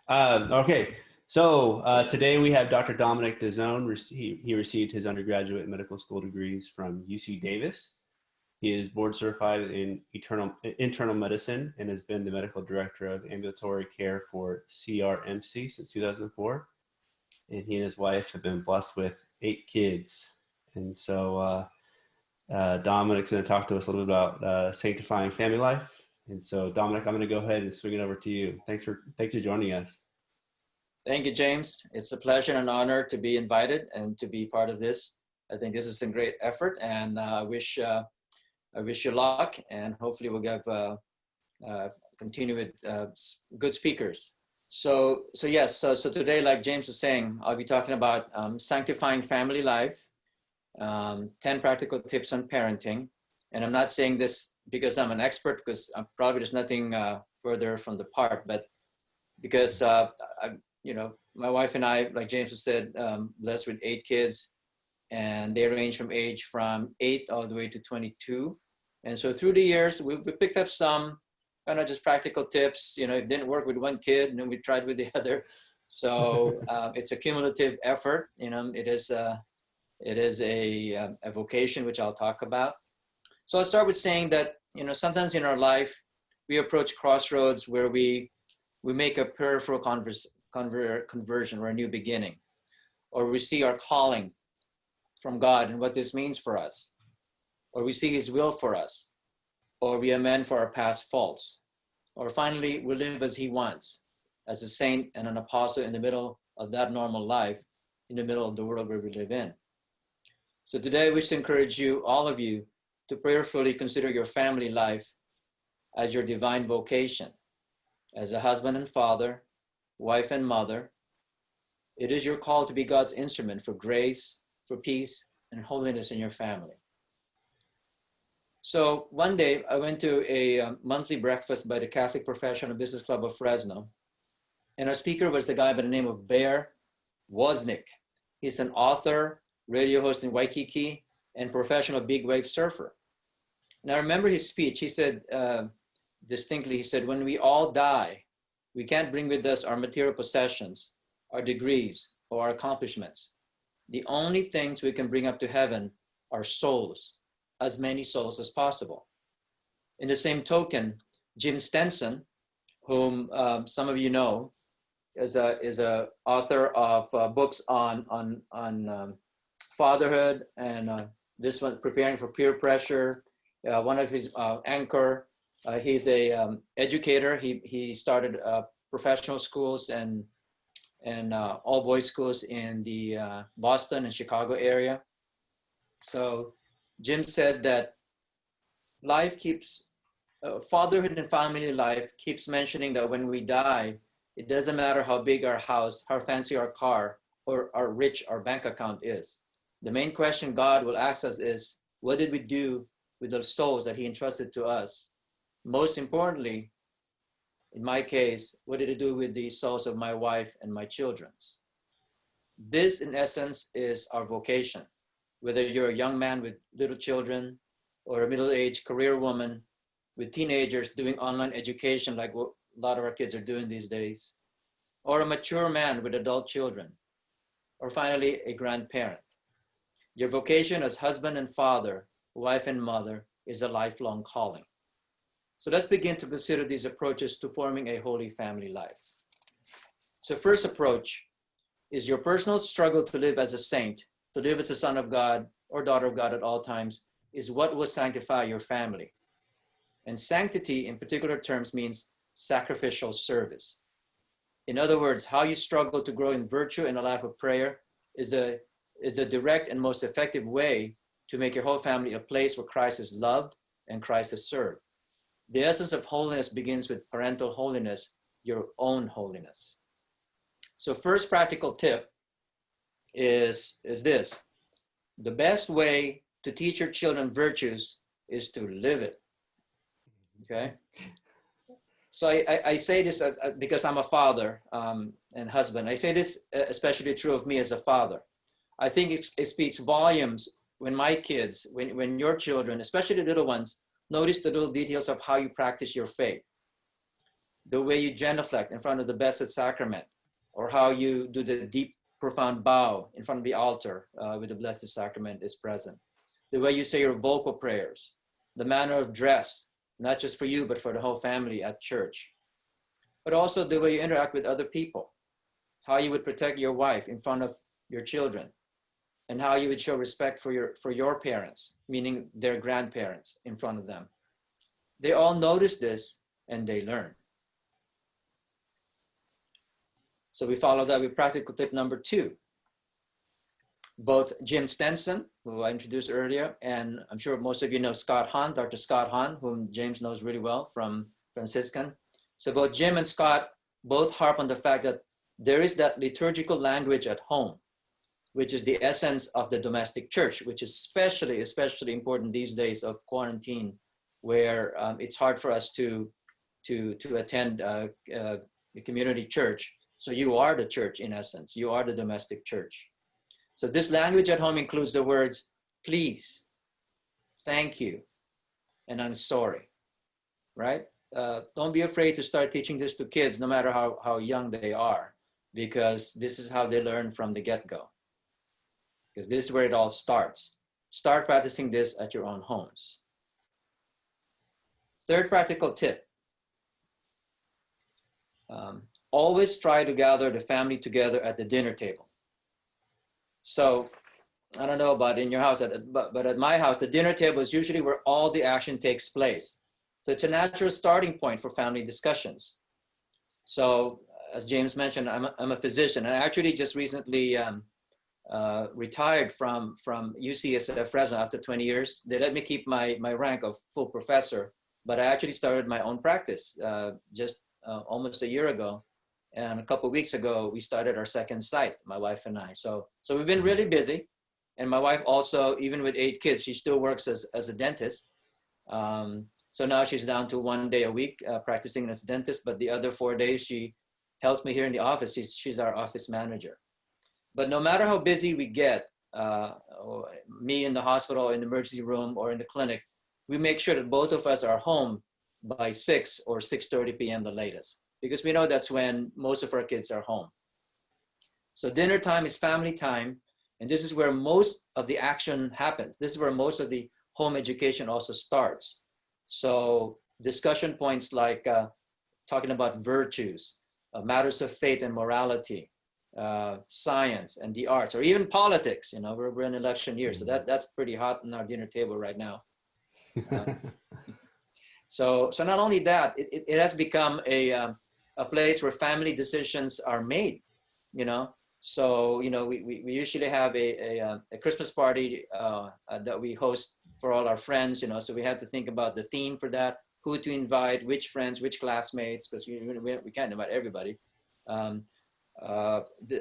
Okay, so today we have Dr. Dominic Dizon. He received his undergraduate medical school degrees from UC Davis. He is board certified in internal medicine and has been the medical director of ambulatory care for CRMC since 2004. And he and his wife have been blessed with 8 kids. And so Dominic's going to talk to us a little bit about sanctifying family life. And so Dominic, I'm going to go ahead and swing it over to you. Thanks for joining us. Thank you, James. It's a pleasure and an honor to be invited and to be part of this. I think this is a great effort, and I wish you luck, and hopefully we'll get continue with good speakers. So today, like James was saying, I'll be talking about sanctifying family life, 10 practical tips on parenting. And I'm not saying this because I'm an expert, because probably there's nothing further from the part, but because my wife and I, like James said, blessed with 8 kids, and they range from age from 8 all the way to 22. And so through the years, we picked up some kind of just practical tips. It didn't work with one kid, and then we tried with the other. So it's a cumulative effort. It is a vocation, which I'll talk about. So I'll start with saying that, sometimes in our life, we approach crossroads where we make a prayerful conversion or a new beginning, or we see our calling from God and what this means for us, or we see his will for us, or we amend for our past faults, or finally we live as he wants, as a saint and an apostle in the middle of that normal life, in the middle of the world where we live in. So today I wish to encourage you, all of you, to prayerfully consider your family life as your divine vocation. As a husband and father, wife and mother, it is your call to be God's instrument for grace, for peace, and holiness in your family. So one day I went to a monthly breakfast by the Catholic Professional Business Club of Fresno, and our speaker was a guy by the name of Bear Wozniak. He's an author, radio host in Waikiki, and professional big wave surfer. And I remember his speech. He said distinctly, he said, when we all die, we can't bring with us our material possessions, our degrees, or our accomplishments. The only things we can bring up to heaven are souls, as many souls as possible. In the same token, Jim Stenson, whom some of you know, is a author of books on fatherhood, and this one, Preparing for Peer Pressure. One of his anchor. He's a educator. He started professional schools and all boys schools in the Boston and Chicago area. So Jim said that life keeps, fatherhood and family life keeps mentioning that when we die, it doesn't matter how big our house, how fancy our car, or how rich our bank account is. The main question God will ask us is, what did we do with the souls that he entrusted to us? Most importantly, in my case, what did it do with the souls of my wife and my children? This, in essence, is our vocation. Whether you're a young man with little children, or a middle-aged career woman with teenagers doing online education like what a lot of our kids are doing these days, or a mature man with adult children, or finally, a grandparent. Your vocation as husband and father, wife and mother, is a lifelong calling. So let's begin to consider these approaches to forming a holy family life. So first approach is your personal struggle to live as a saint, to live as a son of God or daughter of God at all times, is what will sanctify your family. And sanctity in particular terms means sacrificial service. In other words, how you struggle to grow in virtue in a life of prayer is the direct and most effective way to make your whole family a place where Christ is loved and Christ is served. The essence of holiness begins with parental holiness, your own holiness. So first practical tip is this. The best way to teach your children virtues is to live it. Okay? So I say this because I'm a father and husband. I say this especially true of me as a father. I think it speaks volumes when my kids, when your children, especially the little ones, notice the little details of how you practice your faith. the way you genuflect in front of the Blessed Sacrament, or how you do the deep, profound bow in front of the altar with the Blessed Sacrament is present. The way you say your vocal prayers, the manner of dress, not just for you, but for the whole family at church. But also the way you interact with other people, how you would protect your wife in front of your children, and how you would show respect for your parents, meaning their grandparents, in front of them. They all notice this and they learn. So we follow that with practical tip number 2. Both Jim Stenson, who I introduced earlier, and I'm sure most of you know Scott Hahn, Dr. Scott Hahn, whom James knows really well from Franciscan. So both Jim and Scott both harp on the fact that there is that liturgical language at home, which is the essence of the domestic church, which is especially important these days of quarantine, where it's hard for us to attend the community church. So you are the church in essence. You are the domestic church. So this language at home includes the words, please, thank you, and I'm sorry, right? Don't be afraid to start teaching this to kids, no matter how young they are, because this is how they learn from the get-go. Because this is where it all starts. Start practicing this at your own homes. Third practical tip. Always try to gather the family together at the dinner table. So I don't know about in your house, but at my house, the dinner table is usually where all the action takes place. So it's a natural starting point for family discussions. So as James mentioned, I'm a physician. I actually just recently retired from UCSF Fresno after 20 years. They let me keep my rank of full professor, but I actually started my own practice just almost a year ago. And a couple of weeks ago, we started our second site, my wife and I. So we've been really busy. And my wife also, even with 8 kids, she still works as a dentist. So now she's down to 1 day a week practicing as a dentist, but the other 4 days she helps me here in the office. She's our office manager. But no matter how busy we get, me in the hospital, in the emergency room, or in the clinic, we make sure that both of us are home by 6 or 6:30 p.m. the latest, because we know that's when most of our kids are home. So dinner time is family time, and this is where most of the action happens. This is where most of the home education also starts. So discussion points like talking about virtues, matters of faith and morality, science and the arts, or even politics. You know, we're in election year, so that's pretty hot on our dinner table right now. So not only that, it has become a place where family decisions are made. You know, so you know we usually have a Christmas party that we host for all our friends. You know, so we had to think about the theme for that, who to invite, which friends, which classmates, because we can't invite everybody. The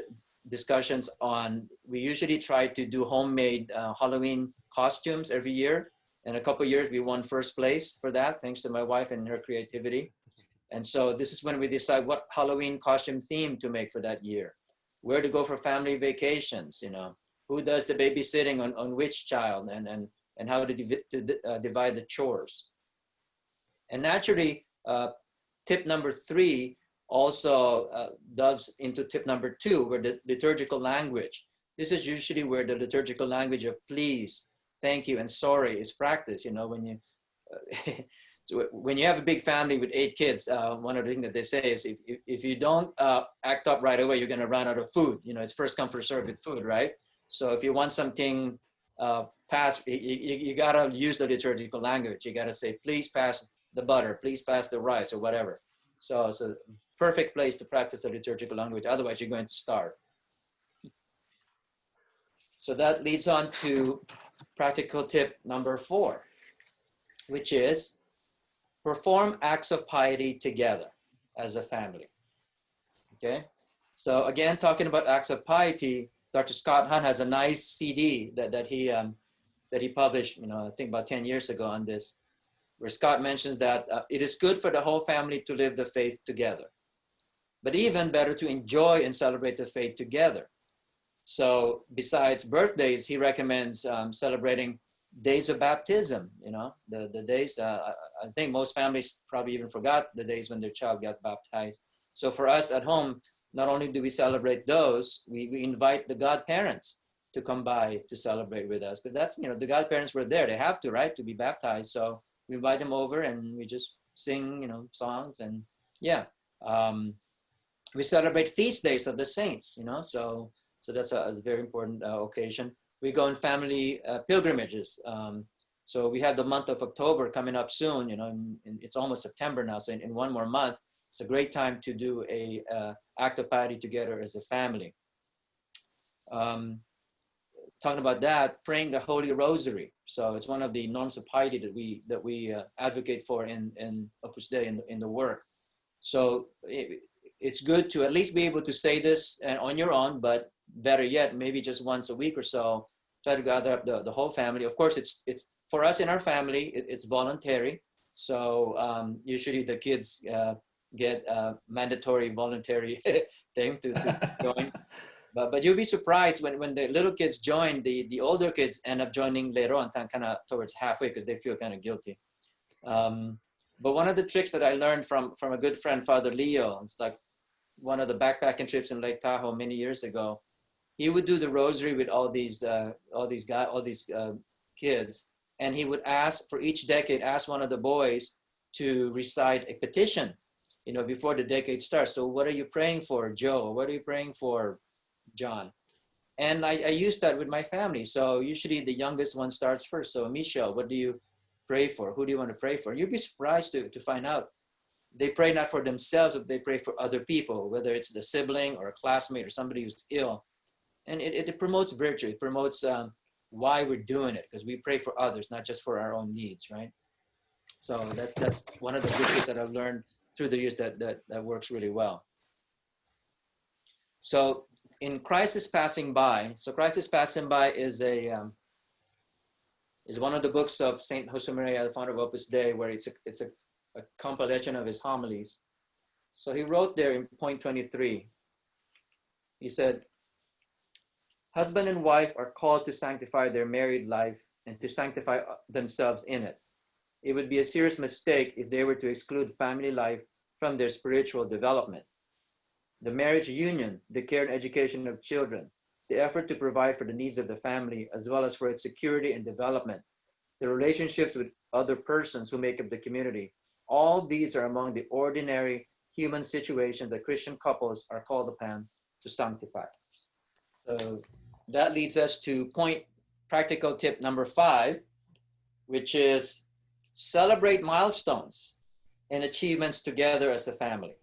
discussions on, we usually try to do homemade Halloween costumes every year. And a couple of years we won first place for that, thanks to my wife and her creativity. And so this is when we decide what Halloween costume theme to make for that year, where to go for family vacations, you know, who does the babysitting on which child, and how to divide the chores. And naturally, tip number 3 also doves into tip number 2, where the liturgical language. This is usually where the liturgical language of please, thank you, and sorry is practiced. You know, when you so when you have a big family with 8 kids, one of the things that they say is if you don't act up right away, you're going to run out of food. You know, it's first come first serve with food, right? So if you want something passed, you got to use the liturgical language. You got to say, please pass the butter, please pass the rice, or whatever. So it's a perfect place to practice the liturgical language. Otherwise, you're going to starve. So that leads on to practical tip number 4, which is perform acts of piety together as a family. Okay. So again, talking about acts of piety, Dr. Scott Hahn has a nice CD that he published, you know, I think about 10 years ago on this, where Scott mentions that it is good for the whole family to live the faith together, but even better to enjoy and celebrate the faith together. So besides birthdays, he recommends celebrating days of baptism, the days, I think most families probably even forgot the days when their child got baptized. So for us at home, not only do we celebrate those, we invite the godparents to come by to celebrate with us. Because that's, the godparents were there. They have to, right, to be baptized. So we invite them over and we just sing, songs. And yeah, we celebrate feast days of the saints, so that's a very important occasion. We go on family pilgrimages. So we have the month of October coming up soon, it's almost September now. So in one more month, it's a great time to do a act of piety together as a family. Talking about that, praying the Holy Rosary. So it's one of the norms of piety that we advocate for in Opus Dei in the work. So it's good to at least be able to say this on your own, but better yet, maybe just once a week or so, try to gather up the whole family. Of course, it's for us in our family, it's voluntary. So usually the kids get a mandatory voluntary thing to join. But you'll be surprised when the little kids join, the older kids end up joining later on, kind of towards halfway, because they feel kind of guilty. But one of the tricks that I learned from a good friend, Father Leo, it's like one of the backpacking trips in Lake Tahoe many years ago. He would do the rosary with all these kids, and he would ask for each decade, ask one of the boys to recite a petition, before the decade starts. So what are you praying for, Joe? What are you praying for, John? And I use that with my family. So usually the youngest one starts first. So Michelle, what do you pray for? Who do you want to pray for? You'd be surprised to find out they pray not for themselves, but they pray for other people, whether it's the sibling or a classmate or somebody who's ill. And it promotes virtue. It promotes why we're doing it, because we pray for others, not just for our own needs, right? So that's one of the good things that I've learned through the years that works really well. So in Christ is Passing By. So Christ is Passing By is one of the books of Saint Josemaria, the founder of Opus Dei, where it's a compilation of his homilies. So he wrote there in point 23, he said, husband and wife are called to sanctify their married life and to sanctify themselves in it. It would be a serious mistake if they were to exclude family life from their spiritual development. The marriage union, the care and education of children, the effort to provide for the needs of the family, as well as for its security and development, the relationships with other persons who make up the community, all these are among the ordinary human situations that Christian couples are called upon to sanctify. So that leads us to practical tip number 5, which is celebrate milestones and achievements together as a family.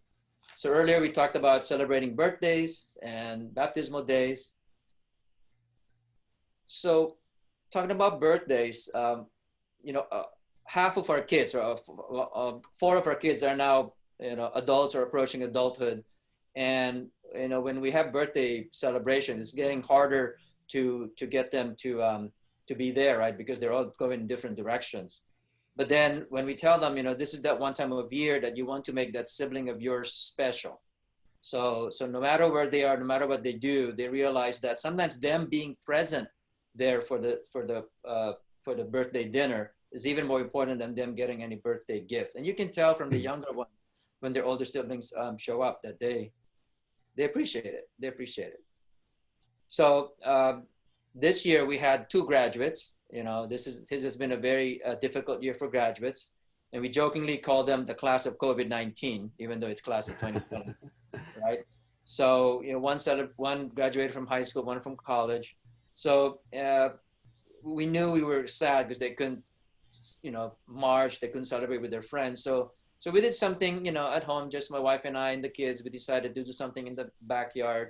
So earlier we talked about celebrating birthdays and baptismal days. So talking about birthdays, half of our kids, or 4 of our kids are now, adults or approaching adulthood. And, when we have birthday celebrations, it's getting harder to get them to be there, right? Because they're all going in different directions. But then when we tell them, this is that one time of year that you want to make that sibling of yours special. So no matter where they are, no matter what they do, they realize that sometimes them being present there for the birthday dinner is even more important than them getting any birthday gift. And you can tell from the younger one, when their older siblings show up, that they appreciate it. They appreciate it. So this year we had 2 graduates. This has been a very difficult year for graduates, and we jokingly call them the class of COVID-19, even though it's class of 2020, right? So one graduated from high school, one from college. So we knew we were sad because they couldn't, march, they couldn't celebrate with their friends. So we did something, at home, just my wife and I and the kids. We decided to do something in the backyard.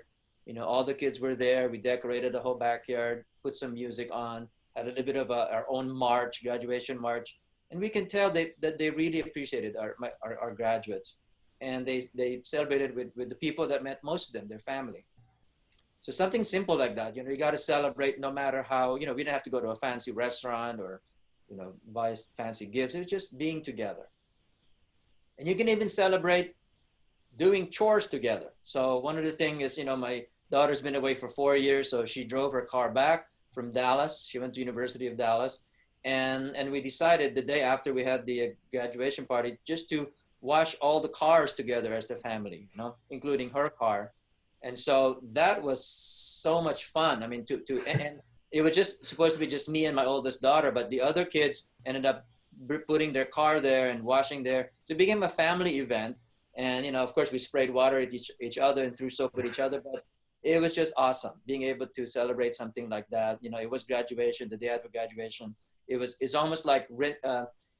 All the kids were there. We decorated the whole backyard, put some music on, had a little bit of our own march, graduation march. And we can tell that they really appreciated our graduates. And they celebrated with the people that met most of them, their family. So something simple like that, you got to celebrate no matter how, we didn't have to go to a fancy restaurant or, buy fancy gifts. It was just being together. And you can even celebrate doing chores together. So one of the things is, my daughter's been away for 4 years, so she drove her car back from Dallas. She went to University of Dallas, and we decided the day after we had the graduation party just to wash all the cars together as a family, you know, including her car. And so that was so much fun. I mean, and it was just supposed to be just me and my oldest daughter, but the other kids ended up putting their car there and washing there. So it became a family event. And, you know, of course we sprayed water at each other and threw soap at each other, but it was just awesome being able to celebrate something like that. You know, it was graduation, the day after graduation. It's almost like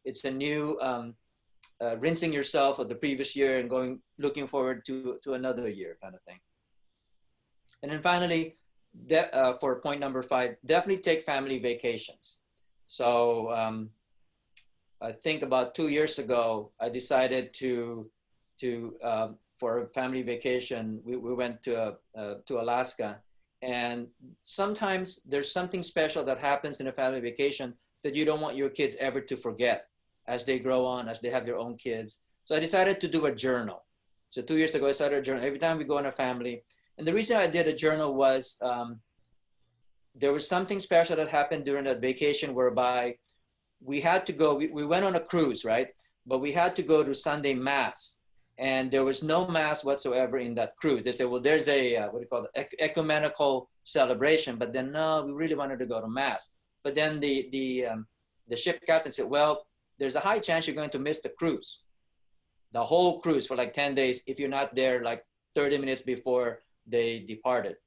it's a new rinsing yourself of the previous year and looking forward to another year kind of thing. And then finally, for point number 5, definitely take family vacations. So I think about 2 years ago, I decided to for a family vacation, we went to Alaska. And sometimes there's something special that happens in a family vacation that you don't want your kids ever to forget as they grow on, as they have their own kids. So I decided to do a journal. So 2 years ago, I started a journal. Every time we go on a family. And the reason I did a journal was there was something special that happened during that vacation whereby we had to go, we went on a cruise, right? But we had to go to Sunday Mass. And there was no Mass whatsoever in that cruise. They said, well, there's a, what do you call it, ecumenical celebration. But then, no, we really wanted to go to Mass. But then the ship captain said, well, there's a high chance you're going to miss the cruise, the whole cruise for like 10 days if you're not there like 30 minutes before they departed.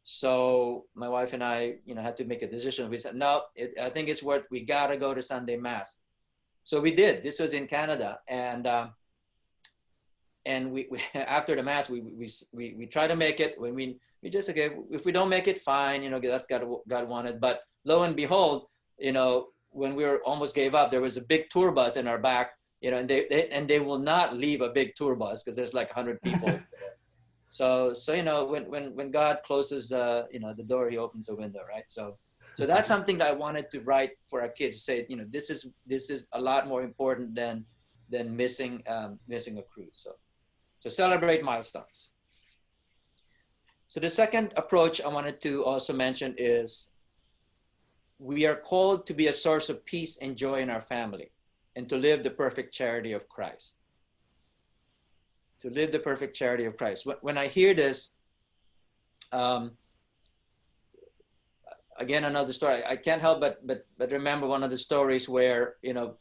So my wife and I, you know, had to make a decision. We said, no, I think it's worth, we gotta go to Sunday Mass. So we did. This was in Canada, and we after the Mass, we try to make it. When we just, okay, if we don't make it, fine, you know, that's God wanted. But lo and behold, you know, when we were almost gave up, there was a big tour bus in our back, you know, and they will not leave a big tour bus because there's like 100 people. So you know, when God closes you know, the door, he opens the window, right? So that's something that I wanted to write for our kids, to say, you know, this is a lot more important than missing a cruise. So celebrate milestones. So the second approach I wanted to also mention is we are called to be a source of peace and joy in our family and to live the perfect charity of Christ. To live the perfect charity of Christ. When I hear this, again, another story, I can't help but remember one of the stories where, you know,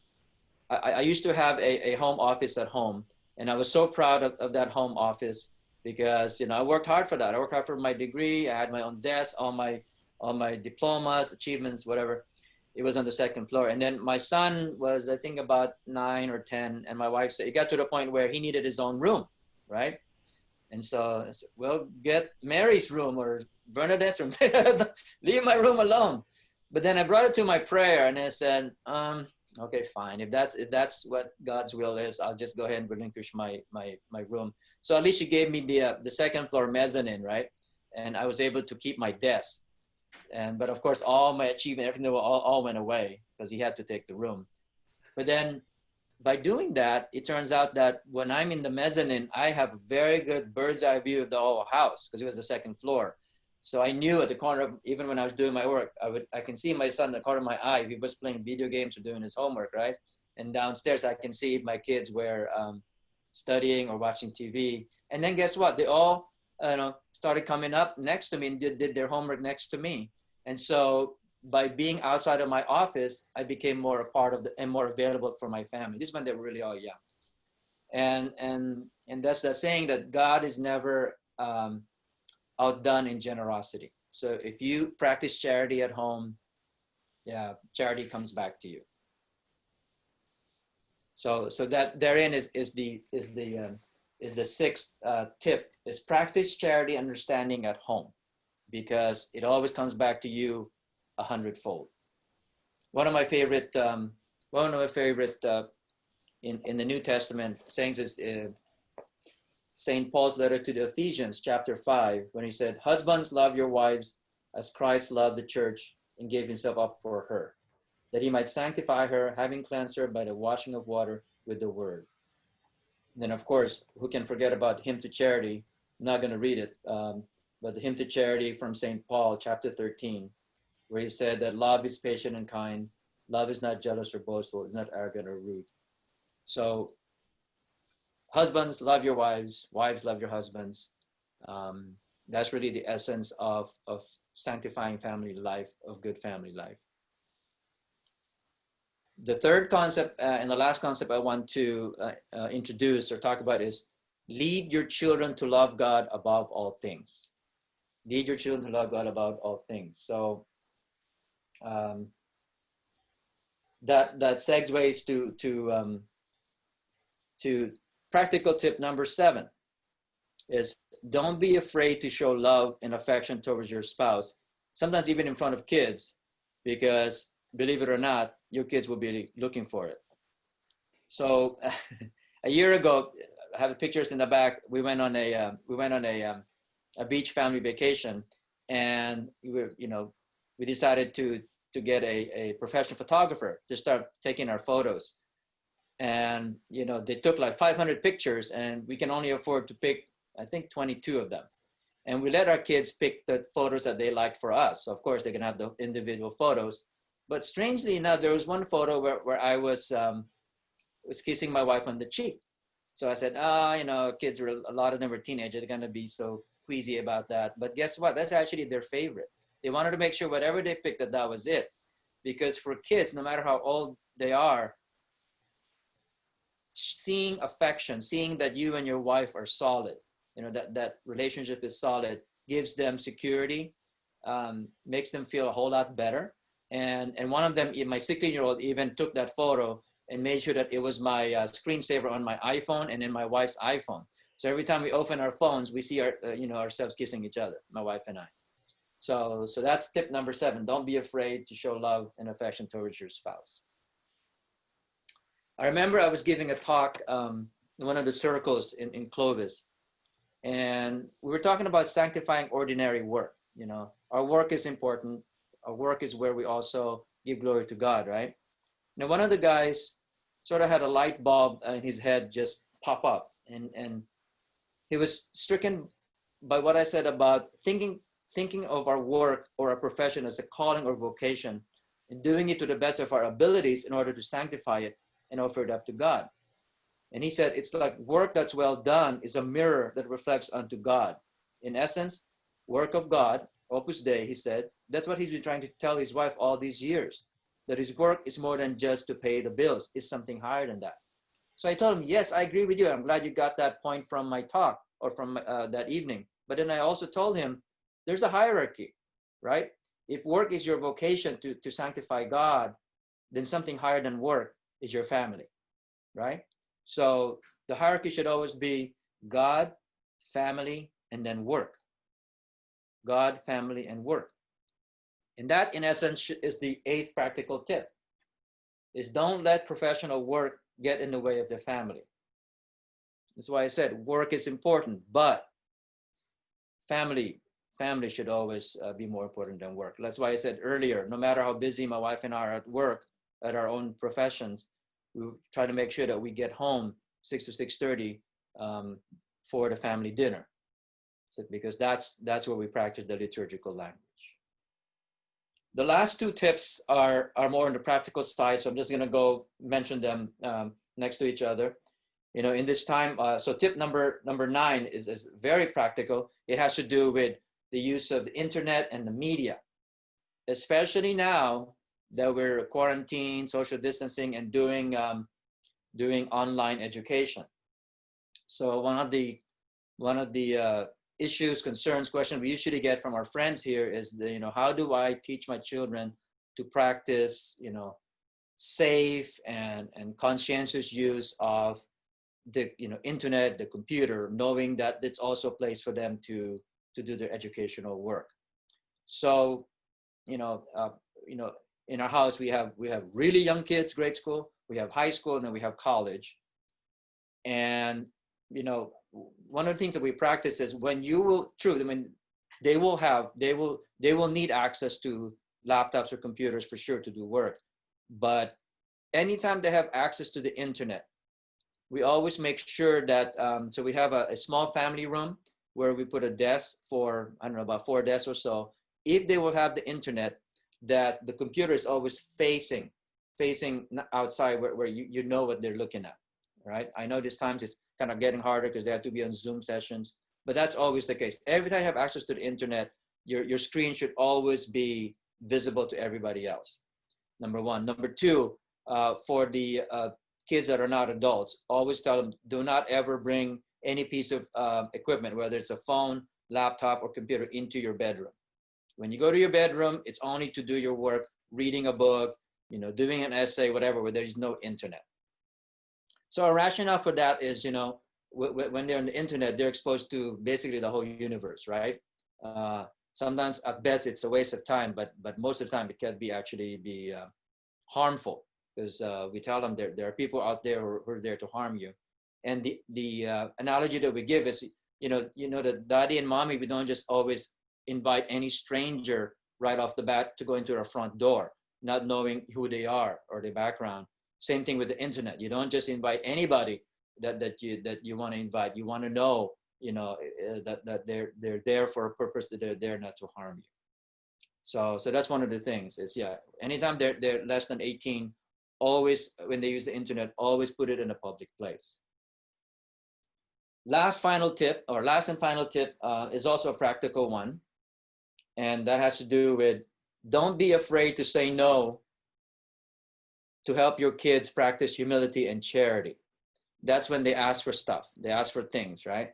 I used to have a home office at home, and I was so proud of that home office because, you know, I worked hard for that. I worked hard for my degree. I had my own desk, all my diplomas, achievements, whatever. It was on the second floor. And then my son was, I think, about 9 or 10. And my wife said, it got to the point where he needed his own room, right? And so I said, well, get Mary's room or Bernadette's room. Leave my room alone. But then I brought it to my prayer and I said, okay, fine. If that's what God's will is, I'll just go ahead and relinquish my room. So at least she gave me the second floor mezzanine, right? And I was able to keep my desk. But of course, all my achievement, everything all went away because he had to take the room. But then by doing that, it turns out that when I'm in the mezzanine, I have a very good bird's eye view of the whole house because it was the second floor. So I knew at the corner of, even when I was doing my work, I can see my son in the corner of my eye. He was playing video games or doing his homework, right? And downstairs, I can see if my kids were studying or watching TV. And then guess what? They all started coming up next to me and did their homework next to me. And so by being outside of my office, I became more a part of and more available for my family. This is when they were really all young. And that's the saying that God is never outdone in generosity. So if you practice charity at home, yeah, charity comes back to you. So that therein is the sixth tip, is practice charity understanding at home, because it always comes back to you 100-fold. One of my favorite in the New Testament sayings is St. Paul's letter to the Ephesians, chapter 5, when he said, "Husbands, love your wives as Christ loved the church and gave himself up for her, that he might sanctify her, having cleansed her by the washing of water with the word." And then, of course, who can forget about Hymn to Charity? I'm not going to read it, but the Hymn to Charity from St. Paul, chapter 13, where he said that love is patient and kind, Love is not jealous or boastful. It's not arrogant or rude. So husbands, love your wives. Wives, love your husbands. Um, that's really the essence of sanctifying family life, of good family life. The third concept and the last concept I want to introduce or talk about is lead your children to love God above all things. Lead your children to love God above all things. So um, that segues to practical tip number 7 is don't be afraid to show love and affection towards your spouse, sometimes even in front of kids, because believe it or not, your kids will be looking for it. So a year ago, I have pictures in the back. We went on a beach family vacation, and we decided to get a professional photographer to start taking our photos. And they took like 500 pictures, and we can only afford to pick, I think, 22 of them. And we let our kids pick the photos that they liked for us. So of course they can have the individual photos. But strangely enough, there was one photo where I was kissing my wife on the cheek. So I said, kids were, a lot of them were teenagers. They're gonna be so queasy about that. But guess what? That's actually their favorite. They wanted to make sure whatever they picked that was it. Because for kids, no matter how old they are, seeing affection, seeing that you and your wife are solid, that relationship is solid, gives them security, makes them feel a whole lot better. And one of them, my 16-year-old, even took that photo and made sure that it was my screensaver on my iPhone and in my wife's iPhone. So every time we open our phones, we see ourselves kissing each other, my wife and I. So that's tip number 7. Don't be afraid to show love and affection towards your spouse. I remember I was giving a talk in one of the circles in Clovis, and we were talking about sanctifying ordinary work. Our work is important. Our work is where we also give glory to God, right? Now, one of the guys sort of had a light bulb in his head just pop up, and he was stricken by what I said about thinking of our work or our profession as a calling or vocation, and doing it to the best of our abilities in order to sanctify it and offer it up to God. And he said, it's like work that's well done is a mirror that reflects unto God. In essence, work of God, Opus Dei, he said, that's what he's been trying to tell his wife all these years, that his work is more than just to pay the bills. It's something higher than that. So I told him, yes, I agree with you. I'm glad you got that point from my talk or from that evening. But then I also told him, there's a hierarchy, right? If work is your vocation to sanctify God, then something higher than work is your family, right? So the hierarchy should always be God, family, and then work. God, family, and work. And that, in essence, is the 8th practical tip, is don't let professional work get in the way of the family. That's why I said work is important, but family should always be more important than work. That's why I said earlier, no matter how busy my wife and I are at work, at our own professions, we try to make sure that we get home 6 to 6:30 for the family dinner. So, because that's where we practice the liturgical language. The last 2 tips are more on the practical side, so I'm just going to go mention them next to each other. In this time, so tip number 9 is very practical. It has to do with the use of the internet and the media, especially now that we're quarantined, social distancing, and doing online education. So one of the issues, concerns, questions we usually get from our friends here is how do I teach my children to practice safe and conscientious use of the internet, the computer, knowing that it's also a place for them to do their educational work. So in our house we have really young kids, grade school, we have high school, and then we have college. And one of the things that we practice is when you will they will need access to laptops or computers for sure to do work, but anytime they have access to the internet, we always make sure that so we have a small family room where we put a desk for, I don't know, about 4 desks or so. If they will have the internet, that the computer is always facing facing outside where you know what they're looking at, right? I know these times it's kind of getting harder because they have to be on Zoom sessions, but that's always the case. Every time you have access to the internet, your screen should always be visible to everybody else. Number one. Number two, for the kids that are not adults, always tell them, do not ever bring any piece of equipment, whether it's a phone, laptop, or computer, into your bedroom. When you go to your bedroom, it's only to do your work, reading a book, doing an essay, whatever, where there's no internet. So a rationale for that is, when they're on the internet, they're exposed to basically the whole universe, right? Sometimes at best it's a waste of time, but most of the time it can be harmful, because we tell them there are people out there who are there to harm you. And the analogy that we give is, that daddy and mommy, we don't just always invite any stranger right off the bat to go into our front door, not knowing who they are or their background. Same thing with the internet. You don't just invite anybody that you want to invite. You want to know, that they're there for a purpose, that they're there not to harm you. So that's one of the things is, anytime they're less than 18, always, when they use the internet, always put it in a public place. Last and final tip is also a practical one. And that has to do with, don't be afraid to say no to help your kids practice humility and charity. That's when they ask for stuff. They ask for things, right?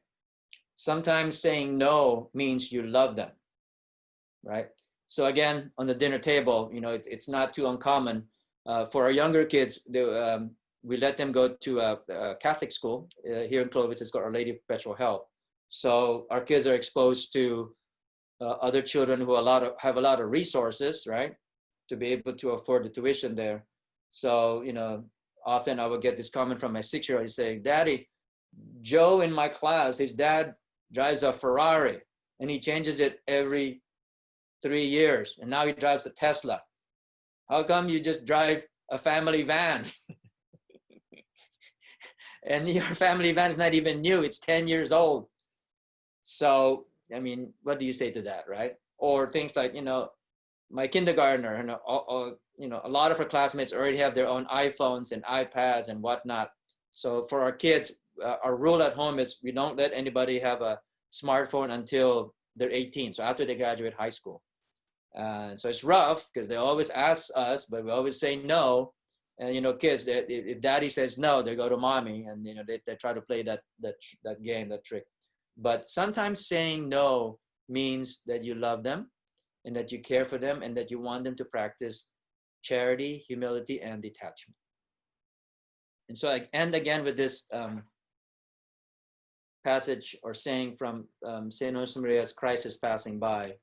Sometimes saying no means you love them, right? So again, on the dinner table, it's not too uncommon for our younger kids. We let them go to a Catholic school here in Clovis. It's called Our Lady of Perpetual Help. So our kids are exposed to other children who have a lot of resources, right, to be able to afford the tuition there. So, often I would get this comment from my 6-year-old. He's saying, "Daddy, Joe in my class, his dad drives a Ferrari and he changes it every 3 years. And now he drives a Tesla. How come you just drive a family van?" And your family van is not even new. It's 10 years old. So, I mean, what do you say to that, right? Or things like, my kindergartner, a lot of her classmates already have their own iPhones and iPads and whatnot. So for our kids, our rule at home is we don't let anybody have a smartphone until they're 18. So after they graduate high school. So it's rough because they always ask us, but we always say no. And, kids, if daddy says no, they go to mommy and, they try to play that game, that trick. But sometimes saying no means that you love them and that you care for them and that you want them to practice charity, humility, and detachment. And so I end again with this passage or saying from St. Josemaria's Christ is Passing By,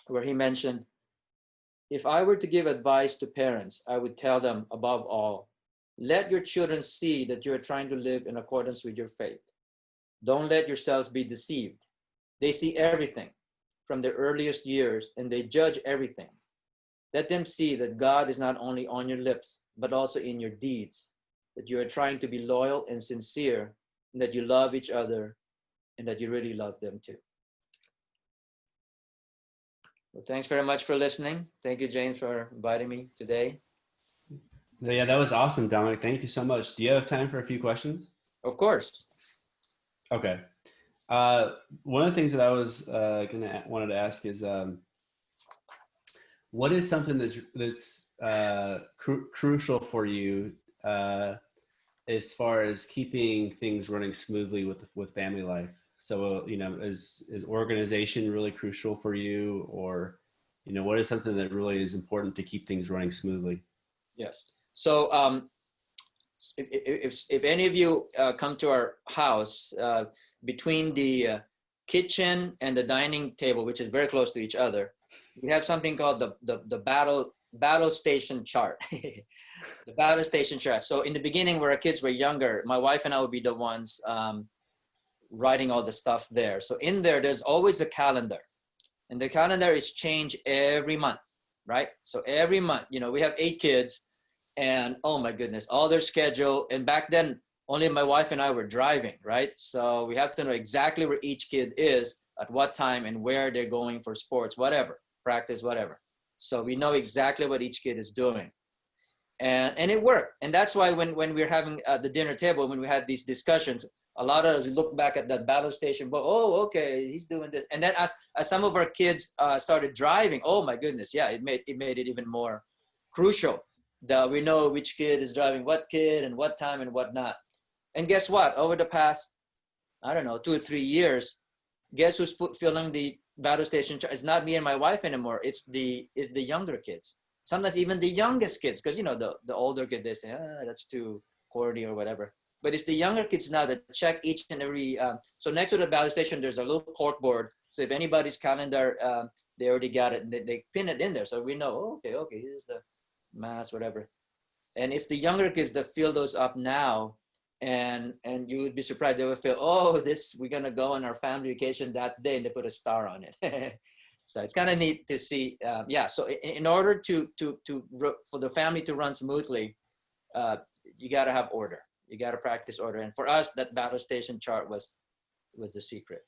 where he mentioned, "If I were to give advice to parents, I would tell them, above all, let your children see that you are trying to live in accordance with your faith. Don't let yourselves be deceived. They see everything from their earliest years and they judge everything. Let them see that God is not only on your lips, but also in your deeds, that you are trying to be loyal and sincere, and that you love each other, and that you really love them too." Well, thanks very much for listening. Thank you, James, for inviting me today. Yeah, that was awesome, Dominic. Thank you so much. Do you have time for a few questions? Of course. Okay. One of the things that I was wanted to ask is, what is something that's crucial for you as far as keeping things running smoothly with family life? So, is organization really crucial for you, or, what is something that really is important to keep things running smoothly? Yes. So if any of you come to our house, between the kitchen and the dining table, which is very close to each other, we have something called the battle station chart. The battle station chart. So in the beginning, where our kids were younger, my wife and I would be the ones writing all the stuff there. So in there's always a calendar, and the calendar is changed every month, right? So every month, we have 8 kids, and oh my goodness, all their schedule. And back then, only my wife and I were driving, right? So we have to know exactly where each kid is at what time and where they're going for sports, whatever. practice, whatever. So we know exactly what each kid is doing. And it worked. And that's why when we're having at the dinner table, when we had these discussions, a lot of us look back at that battle station, but oh, okay, he's doing this. And then as some of our kids started driving, oh my goodness, yeah, it made it even more crucial that we know which kid is driving what kid and what time and whatnot. And guess what? Over the past, I don't know, 2 or 3 years, guess who's filling the battle station? It's not me and my wife anymore. It's the younger kids. Sometimes even the youngest kids, because you know the older kids, they say, that's too corny or whatever. But it's the younger kids now that check each and every. So next to the battle station, there's a little cork board. So if anybody's calendar, they already got it, and they pin it in there, so we know. Oh, okay, here's the mass, whatever. And it's the younger kids that fill those up now, and you would be surprised. They would feel, oh, we're gonna go on our family vacation that day, and they put a star on it. So it's kind of neat to see. Yeah. So in order for the family to run smoothly, you got to have order. You got to practice order. And for us, that battle station chart was the secret.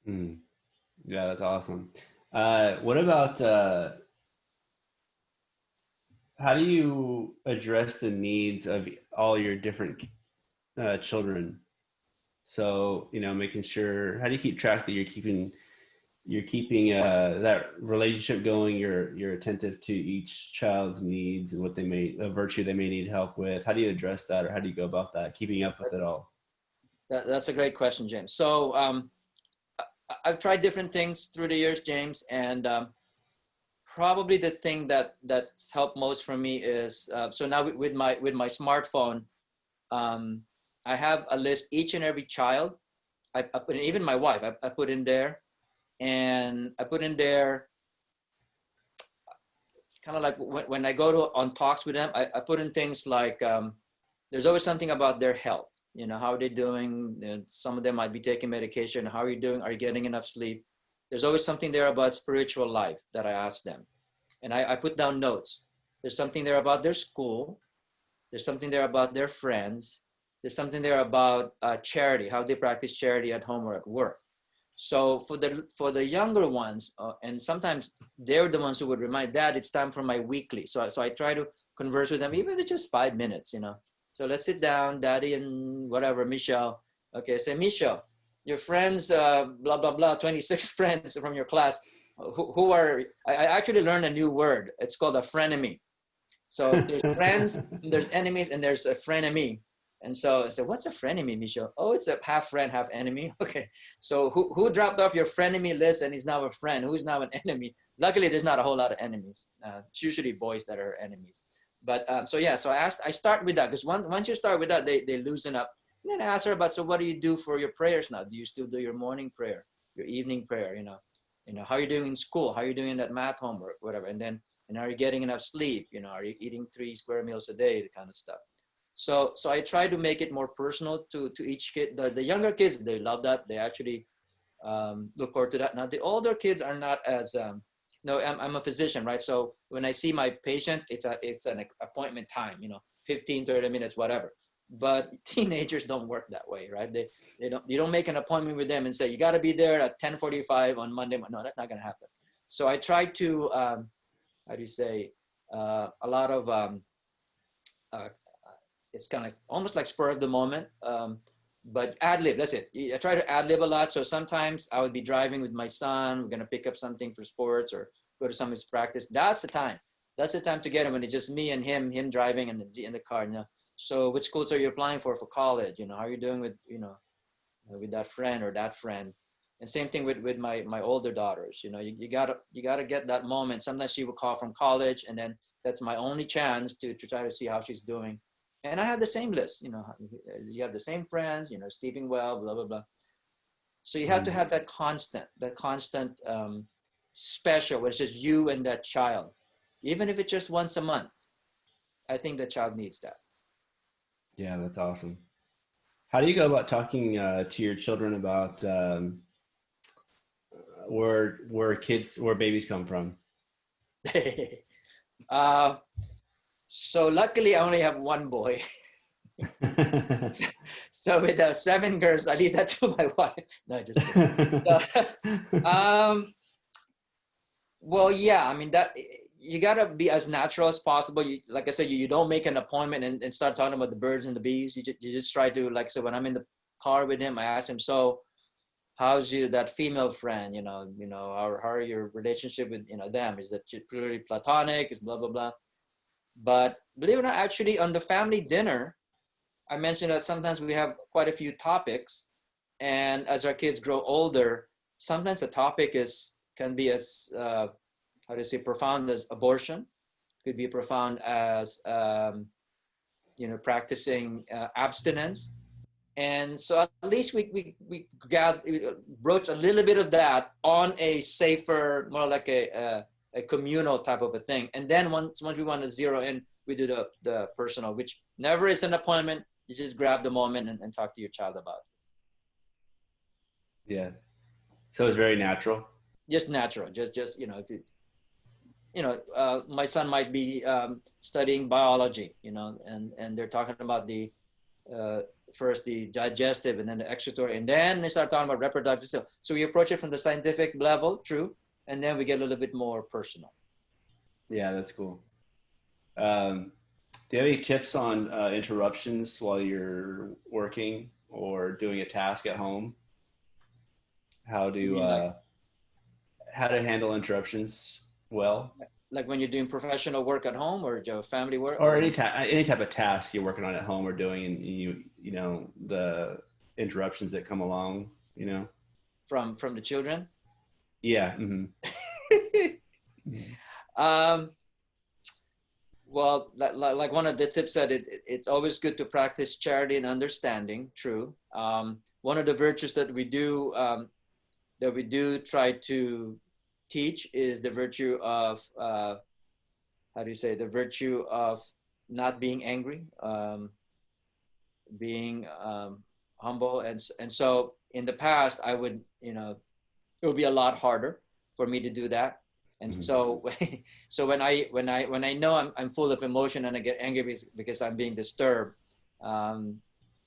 Mm. Yeah, that's awesome. What about how do you address the needs of all your different children? So, you know, making sure, how do you keep track that you're keeping that relationship going? You're attentive to each child's needs and what a virtue they may need help with. How do you address that, or how do you go about that, keeping up with it all? That's a great question, James. So I've tried different things through the years, James, and probably the thing that's helped most for me is so now with my smartphone, I have a list each and every child. I put in, even my wife, I put in there. And I put in there kind of like when I go on talks with them, I put in things like there's always something about their health. You know, how are they doing? Some of them might be taking medication. How are you doing? Are you getting enough sleep? There's always something there about spiritual life that I ask them. And I put down notes. There's something there about their school. There's something there about their friends. There's something there about charity, how they practice charity at home or at work. So for the younger ones, and sometimes they're the ones who would remind, Dad, it's time for my weekly. So I try to converse with them, even if it's just 5 minutes, you know. So let's sit down, Daddy and whatever, Michelle. Okay, say, Michelle, your friends, blah, blah, blah, 26 friends from your class, who are, I actually learned a new word. It's called a frenemy. So there's friends, there's enemies, and there's a frenemy. And so I said, what's a frenemy, Michelle? Oh, it's a half friend, half enemy. Okay. So who dropped off your frenemy list and is now a friend? Who's now an enemy? Luckily, there's not a whole lot of enemies. It's usually boys that are enemies. But so yeah, so I start with that, because once you start with that, they loosen up. And then I ask her about, so what do you do for your prayers now? Do you still do your morning prayer, your evening prayer? You know, how are you doing in school? How are you doing that math homework, whatever? And are you getting enough sleep? You know, are you eating 3 square meals a day, the kind of stuff. So I try to make it more personal to each kid. The younger kids, they love that. They actually look forward to that. Now the older kids are not as no. I'm a physician, right? So when I see my patients, it's an appointment time, you know, 15, 30 minutes, whatever. But teenagers don't work that way, right? You don't make an appointment with them and say you got to be there at 10:45 on Monday. No, that's not going to happen. So I try to how do you say a lot of it's kind of almost like spur of the moment, but ad lib, that's it. I try to ad lib a lot. So sometimes I would be driving with my son. We're going to pick up something for sports or go to some of his practice. That's the time. That's the time to get him when it's just me and him driving in the car. You know? So which schools are you applying for college? You know, how are you doing with, you know, with that friend or that friend? And same thing with my older daughters. You know, you gotta get that moment. Sometimes she will call from college, and then that's my only chance to try to see how she's doing. And I have the same list, you know, you have the same friends, you know, sleeping well, blah, blah, blah. So you have to have that constant special, which is you and that child. Even if it's just once a month, I think the child needs that. Yeah, that's awesome. How do you go about talking to your children about where babies come from? So luckily I only have one boy. So with the 7 girls, I leave that to my wife. No, just kidding. So, Well, yeah, I mean that you gotta be as natural as possible. You, like I said, you don't make an appointment and start talking about the birds and the bees. You just try to, like, so when I'm in the car with him, I ask him, so how's you that female friend? How are your relationship with them? Is that purely platonic? Is blah blah blah. But believe it or not, actually on the family dinner, I mentioned that sometimes we have quite a few topics, and as our kids grow older, sometimes the topic can be as how do you say, profound as abortion, could be profound as practicing abstinence. And so at least we broach a little bit of that on a safer, more like a communal type of a thing. And then once we want to zero in, we do the personal, which never is an appointment. You just grab the moment and talk to your child about Yeah. So it's very natural. it. Just natural. Just if my son might be studying biology, and they're talking about the first the digestive and then the excretory, and then they start talking about reproductive. So we approach it from the scientific level, true, and then we get a little bit more personal. Yeah, that's cool. Do you have any tips on interruptions while you're working or doing a task at home? How You to mean how to handle interruptions well, like when you're doing professional work at home or family work or or any type of task you're working on at home or doing, and you know the interruptions that come along. You know. from the children? Yeah. Mm-hmm. Mm-hmm. um, well, like one of the tips said, it's always good to practice charity and understanding. True. One of the virtues that we do try to teach is the virtue of how do you say, the virtue of not being angry, being humble, and so in the past I would, it would be a lot harder for me to do that. And Mm-hmm. so so when I know I'm full of emotion and I get angry because I'm being disturbed, um,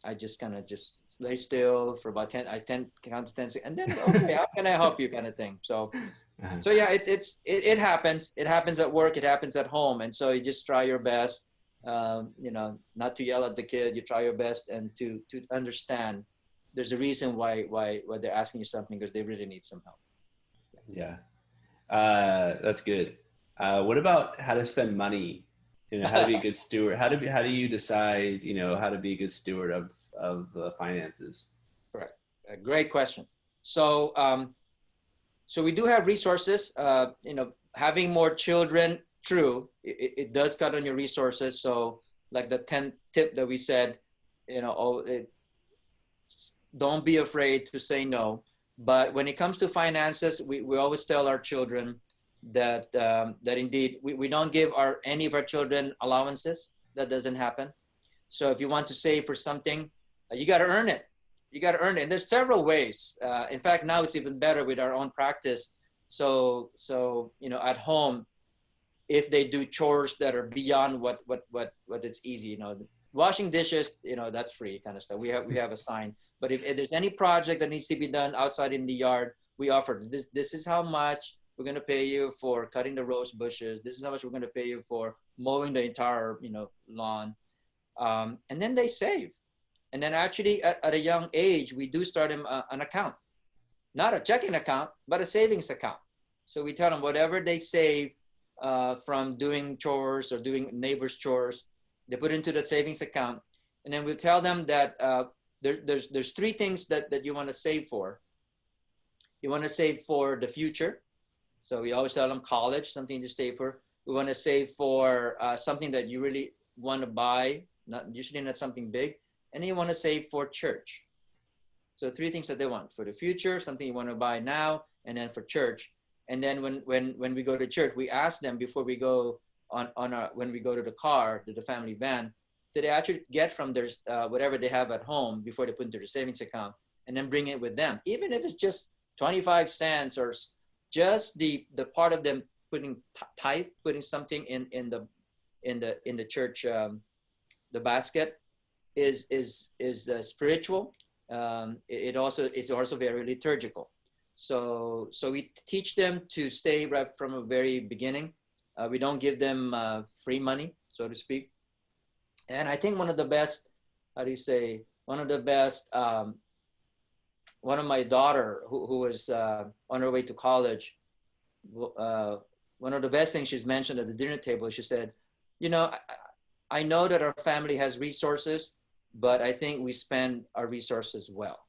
I just kind of just lay still for about 10, I 10 count to 10 seconds, and then, okay, how can I help you, kind of thing. Uh-huh. So yeah, it happens. It happens at work. It happens at home. And so you just try your best, not to yell at the kid. You try your best and to understand. There's a reason why they're asking you something, because they really need some help. Yeah. That's good. What about how to spend money? How to be a good steward. How do you decide? How to be a good steward of finances? Correct. Great question. So so we do have resources. Having more children, true, it does cut on your resources. So like the 10th tip that we said, don't be afraid to say no. But when it comes to finances, we always tell our children that indeed we don't give any of our children allowances. That doesn't happen. So if you want to save for something, you got to earn it. You got to earn it. And there's several ways. In fact, now it's even better with our own practice. So at home, if they do chores that are beyond what is easy, washing dishes, that's free kind of stuff. We have a sign. But if there's any project that needs to be done outside in the yard, we offer this. This is how much we're going to pay you for cutting the rose bushes. This is how much we're going to pay you for mowing the entire lawn. And then they save. And then actually at a young age, we do start them an account, not a checking account, but a savings account. So we tell them whatever they save from doing chores or doing neighbors' chores, they put into that savings account. And then we'll tell them that there's three things that you want to save for. You want to save for the future. So we always tell them college, something to save for. We want to save for something that you really want to buy, usually not something big. And then you want to save for church. So three things that they want: for the future, something you want to buy now, and then for church. And then when we go to church, we ask them before we go when we go to the car, to the family van, that they actually get from their whatever they have at home before they put into their savings account, and then bring it with them, even if it's just 25 cents or just the part of them putting tithe, putting something in the church the basket is spiritual. It also is also very liturgical. So we teach them to stay right from a very beginning. We don't give them free money, so to speak. And I think one of the best, how do you say, one of the best, one of my daughter who was on her way to college, uh, one of the best things she's mentioned at the dinner table, she said, you know, I know that our family has resources, but I think we spend our resources well.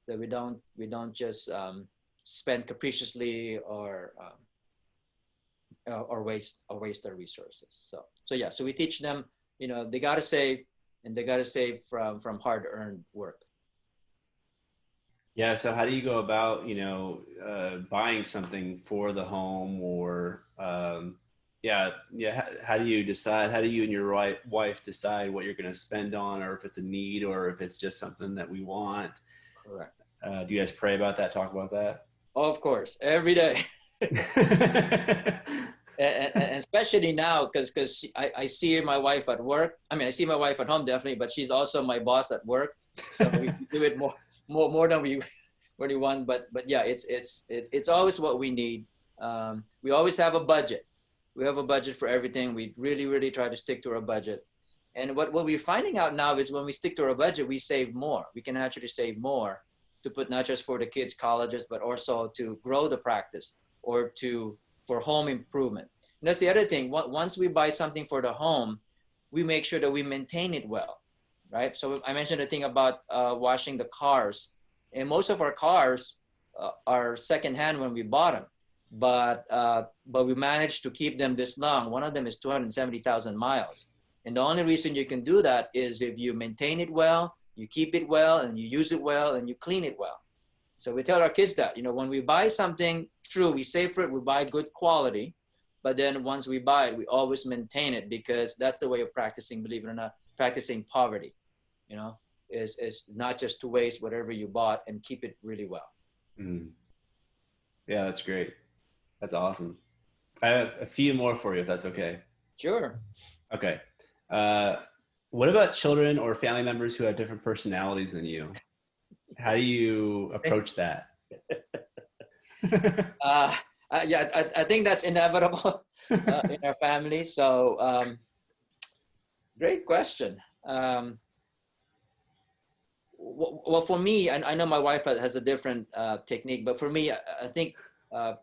That we don't just spend capriciously or waste our resources. So yeah, so we teach them, they gotta save, and they gotta save from hard earned work. Yeah. So how do you go about, buying something for the home or, yeah, yeah. How do you decide? How do you and your wife decide what you're going to spend on, or if it's a need, or if it's just something that we want? Correct. Do you guys pray about that? Talk about that? Of course, every day. And especially now, because I see my wife at work. I mean, I see my wife at home definitely, but she's also my boss at work. So we do it more than we want. But yeah, it's always what we need. We always have a budget. We have a budget for everything. We really try to stick to our budget. And what we're finding out now is when we stick to our budget, we save more. We can actually save more to put not just for the kids' colleges, but also to grow the practice or for home improvement. And that's the other thing. Once we buy something for the home, we make sure that we maintain it well, right? So I mentioned the thing about washing the cars, and most of our cars are secondhand when we bought them, but we managed to keep them this long. One of them is 270,000 miles, and the only reason you can do that is if you maintain it well, you keep it well, and you use it well, and you clean it well. So we tell our kids that, when we buy something, true, we save for it, we buy good quality, but then once we buy it, we always maintain it, because that's the way of practicing, believe it or not, practicing poverty, is not just to waste whatever you bought, and keep it really well. Mm. Yeah, that's great. That's awesome. I have a few more for you, if that's okay. Sure. Okay. Uh, what about children or family members who have different personalities than you? How do you approach that? uh, yeah, I think that's inevitable in our family. So great question. Well, for me, I know my wife has a different technique, but for me, I think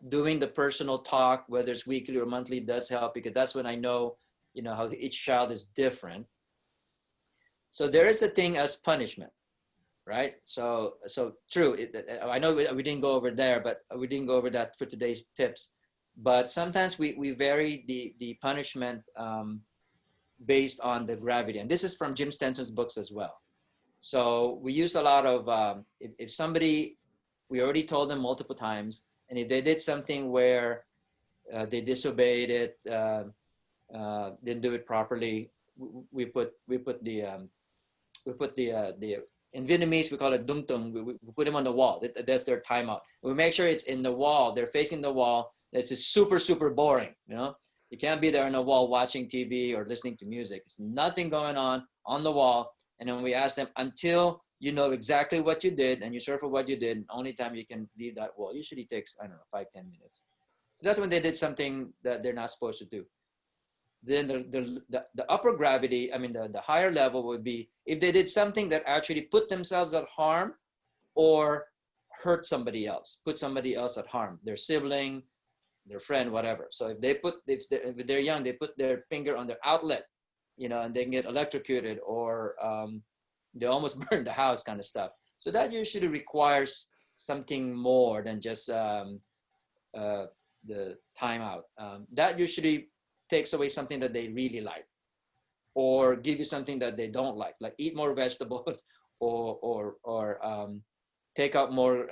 doing the personal talk, whether it's weekly or monthly, does help, because that's when I know, how each child is different. So there is a thing as punishment, right? So true. I know we didn't go over there, but we didn't go over that for today's tips. But sometimes we vary the punishment based on the gravity, and this is from Jim Stenson's books as well. So we use a lot of if somebody, we already told them multiple times, and if they did something where they disobeyed it, didn't do it properly, we put the in Vietnamese we call it dung tung. We put them on the wall. That's their timeout. We make sure it's in the wall. They're facing the wall. It's super boring. You can't be there on the wall watching TV or listening to music. It's nothing going on the wall. And then we ask them until you know exactly what you did and you sort for what you did. Only time you can leave that wall usually takes, I don't know, 5-10 minutes. So that's when they did something that they're not supposed to do. Then the upper gravity, I mean the higher level would be if they did something that actually put themselves at harm or hurt somebody else, put somebody else at harm, their sibling, their friend, whatever. So if they're young, they put their finger on their outlet, and they can get electrocuted, or they almost burn the house, kind of stuff. So that usually requires something more than just the timeout. That usually takes away something that they really like, or give you something that they don't like eat more vegetables, or take out more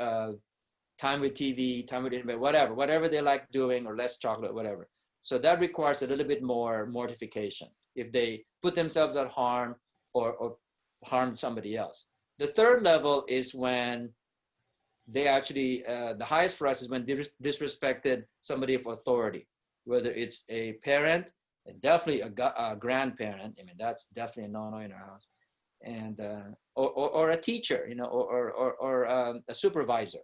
time with TV, time with internet, whatever they like doing, or less chocolate, whatever. So that requires a little bit more mortification if they put themselves at harm or harm somebody else. The third level is when they actually, the highest for us is when they disrespected somebody of authority, whether it's a parent, and definitely a grandparent. I mean, that's definitely a no-no in our house, and or a teacher, or a supervisor.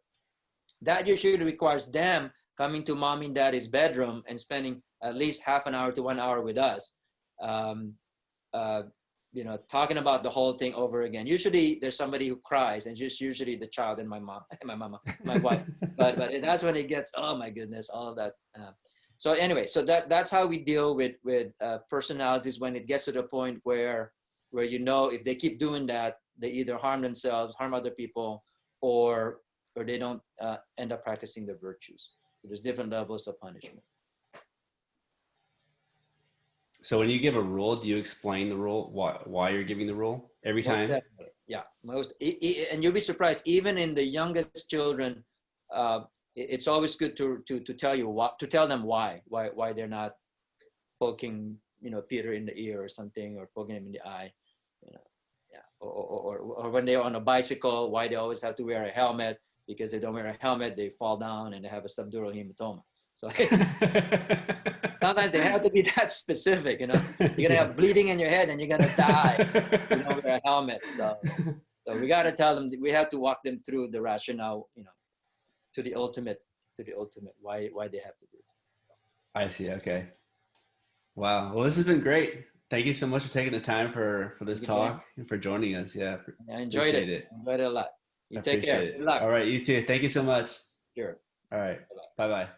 that usually requires them coming to mom and daddy's bedroom and spending at least half an hour to 1 hour with us. Talking about the whole thing over again. Usually there's somebody who cries, and just usually the child and my mom, my wife. But that's when it gets, oh my goodness, all that. So anyway, so that's how we deal with personalities when it gets to the point where if they keep doing that, they either harm themselves, harm other people, or they don't end up practicing the virtues. So there's different levels of punishment. So when you give a rule, do you explain the rule, why you're giving the rule every time? Yeah, and you'll be surprised. Even in the youngest children, it's always good to tell them why they're not poking Peter in the ear or something, or poking him in the eye, or when they're on a bicycle, why they always have to wear a helmet, because they don't wear a helmet, they fall down and they have a subdural hematoma. So sometimes they have to be that specific, You're gonna have bleeding in your head and you're gonna die if you don't wear a helmet. So we gotta tell them, we have to walk them through the rationale, to the ultimate why they have to do it. I see. Okay. Wow. Well, this has been great. Thank you so much for taking the time for this talk and for joining us. Yeah. I enjoyed it. Enjoyed it a lot. You take care. Good luck. All right. You too. Thank you so much. Sure. All right. Bye-bye.